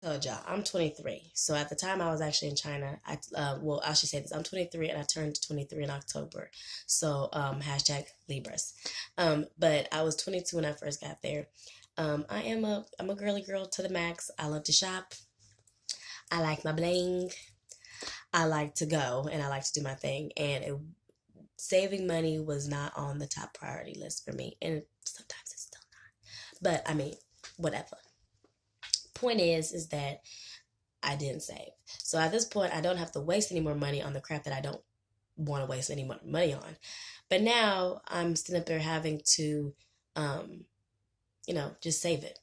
Told y'all, I'm 23. So at the time I was actually in China, well, I should say this. I'm 23 and I turned 23 in October. So hashtag Libras. But I was 22 when I first got there. I'm a girly girl to the max. I love to shop. I like my bling. I like to go and I like to do my thing. Saving money was not on the top priority list for me, and sometimes it's still not. But I mean, whatever. Point is that I didn't save. So at this point, I don't have to waste any more money on the crap that I don't want to waste any more money on. But now I'm sitting up there having to, um, just save it.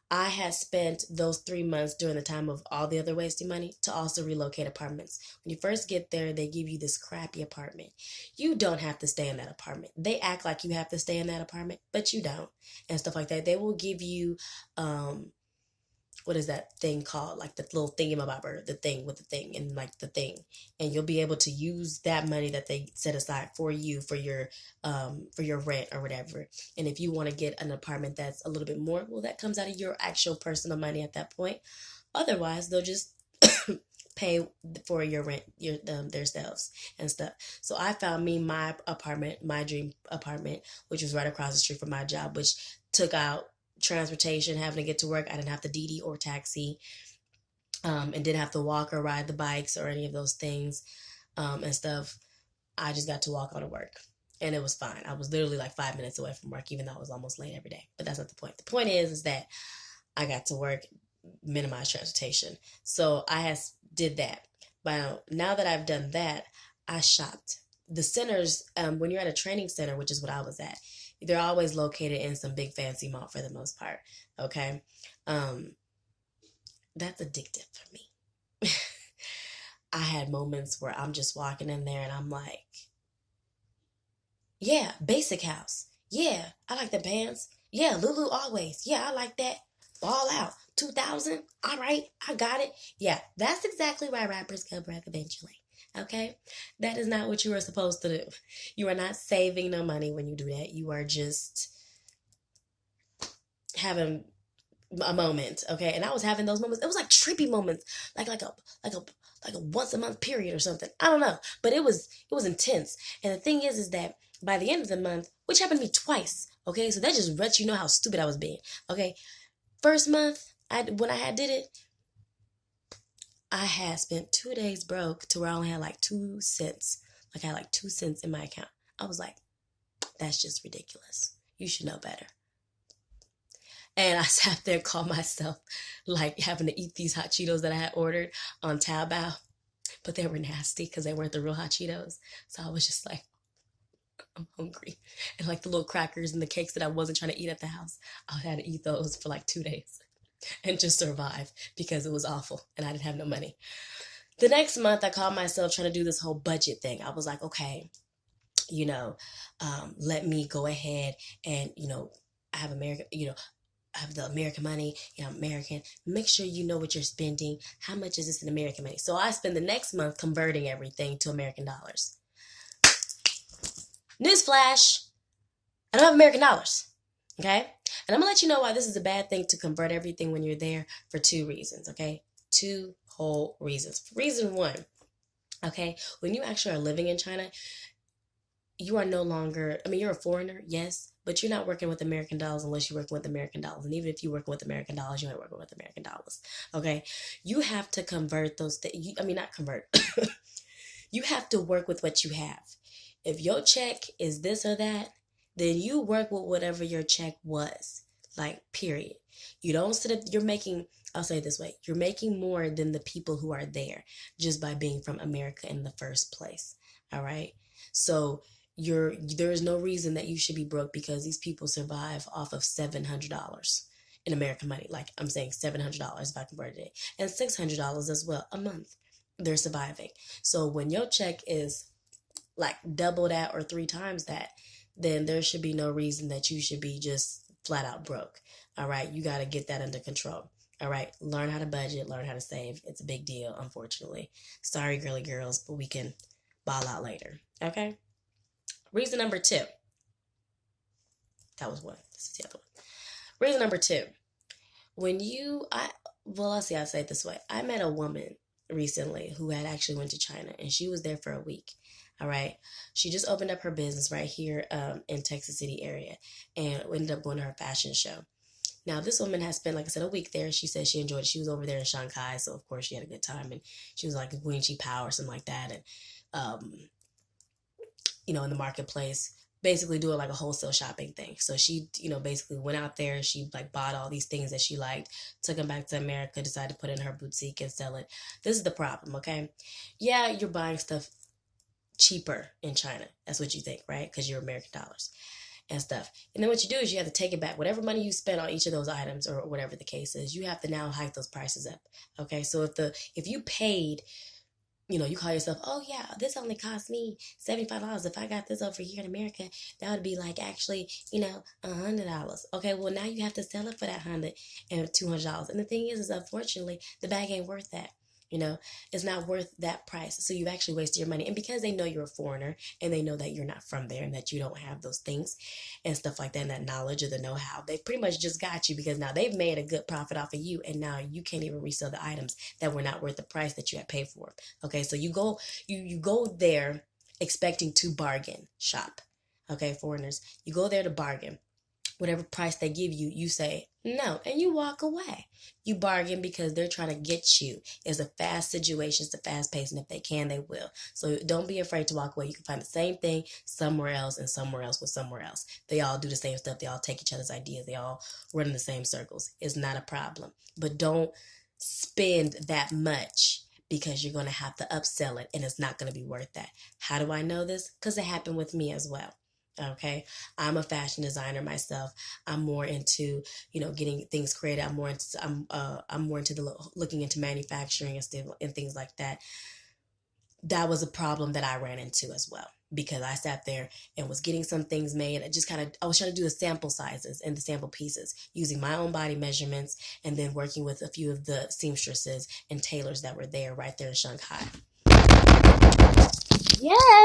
I had spent those 3 months during the time of all the other wasting money to also relocate apartments. When you first get there, they give you this crappy apartment. You don't have to stay in that apartment. They act like you have to stay in that apartment, but you don't, and stuff like that. They will give you, what is that thing called? Like the little thingamabobber, the thing with the thing and like the thing. And you'll be able to use that money that they set aside for you for your rent or whatever. And if you want to get an apartment that's a little bit more, well, that comes out of your actual personal money at that point. Otherwise, they'll just pay for your rent their selves and stuff. So I found me my apartment, my dream apartment, which was right across the street from my job, which took out transportation, having to get to work. I didn't have to DD or taxi, and didn't have to walk or ride the bikes or any of those things, and stuff. I just got to walk on to work. And it was fine. I was literally like 5 minutes away from work, even though I was almost late every day. But that's not the point. The point is that I got to work, minimize transportation. So did that. But now that I've done that, I shopped. The centers, when you're at a training center, which is what I was at, they're always located in some big fancy mall for the most part. Okay. Um, that's addictive for me. I had moments where I'm just walking in there and I'm like, yeah, Basic House. Yeah, I like the pants. Yeah, Lulu Always. Yeah, I like that. Ball Out. 2000. All right, I got it. Yeah, that's exactly why rappers go broke eventually. Okay? That is not what you are supposed to do. You are not saving no money when you do that. You are just having a moment, okay? And I was having those moments. It was like trippy moments, like a like a once a month period or something. I don't know, but it was intense. And the thing is that by the end of the month, which happened to me twice, okay? So that just lets you know how stupid I was being, okay? First month, when I had did it, I had spent 2 days broke to where I only had like 2 cents. Like I had like 2 cents in my account. I was like, that's just ridiculous. You should know better. And I sat there and called myself like having to eat these hot Cheetos that I had ordered on Taobao, but they were nasty because they weren't the real hot Cheetos. So I was just like, I'm hungry. And like the little crackers and the cakes that I wasn't trying to eat at the house, I had to eat those for like 2 days and just survive because it was awful and I didn't have no money. The next month, I called myself trying to do this whole budget thing. I was like, okay, you know, let me go ahead and, I have American, I have the American money, I'm American. Make sure you know what you're spending. How much is this in American money? So I spend the next month converting everything to American dollars. Newsflash, I don't have American dollars. Okay? And I'm gonna let you know why this is a bad thing to convert everything when you're there for 2 reasons, okay? 2 whole reasons. Reason one, okay, when you actually are living in China, you are no longer, I mean, you're a foreigner, yes, but you're not working with American dollars unless you're working with American dollars. And even if you're working with American dollars, you ain't working with American dollars. Okay? You have to convert those things. I mean, not convert. You have to work with what you have. If your check is this or that, then you work with whatever your check was. Like, period. You don't sit up, you're making, I'll say it this way, you're making more than the people who are there just by being from America in the first place. All right? So, there is no reason that you should be broke because these people survive off of $700 in American money. Like I'm saying, $700 if I converted it, and $600 as well a month. They're surviving. So when your check is like double that or 3 times that, then there should be no reason that you should be just flat out broke. All right, you got to get that under control. All right, learn how to budget, learn how to save. It's a big deal, unfortunately. Sorry, girly girls, but we can ball out later. Okay. Reason number two. That was one. This is the other one. Reason number two. When you, well, let's see, I'll say it this way. I met a woman recently who had actually went to China, and she was there for a week. All right. She just opened up her business right here in Texas City area and ended up going to her fashion show. Now, this woman has spent, like I said, a week there. She said she enjoyed it. She was over there in Shanghai, so of course she had a good time. And she was like a Queen Chi Power or something like that. And, in the marketplace, basically doing like a wholesale shopping thing. So she, basically went out there. She like bought all these things that she liked, took them back to America, decided to put it in her boutique and sell it. This is the problem, okay? Yeah, you're buying stuff cheaper in China. That's what you think, right? Because you're American dollars and stuff. And then what you do is you have to take it back. Whatever money you spent on each of those items or whatever the case is, you have to now hike those prices up. Okay, so if you paid, you call yourself, oh yeah, this only cost me $75. If I got this over here in America, that would be like actually, $100. Okay, well now you have to sell it for that $100 and $200. And the thing is unfortunately, the bag ain't worth that. It's not worth that price. So you've actually wasted your money. And because they know you're a foreigner and they know that you're not from there and that you don't have those things and stuff like that, and that knowledge or the know-how, they pretty much just got you because now they've made a good profit off of you. And now you can't even resell the items that were not worth the price that you had paid for. Okay, so you go there expecting to bargain shop. Okay, foreigners, you go there to bargain. Whatever price they give you, you say no, and you walk away. You bargain because they're trying to get you. It's a fast situation, it's a fast pace, and if they can, they will. So don't be afraid to walk away. You can find the same thing somewhere else and somewhere else with somewhere else. They all do the same stuff. They all take each other's ideas. They all run in the same circles. It's not a problem. But don't spend that much because you're going to have to upsell it, and it's not going to be worth that. How do I know this? Because it happened with me as well. Okay, I'm a fashion designer myself. I'm more into, getting things created. I'm more into looking into manufacturing and things like that. That was a problem that I ran into as well because I sat there and was getting some things made. I was trying to do the sample sizes and the sample pieces using my own body measurements and then working with a few of the seamstresses and tailors that were right there in Shanghai. Yes.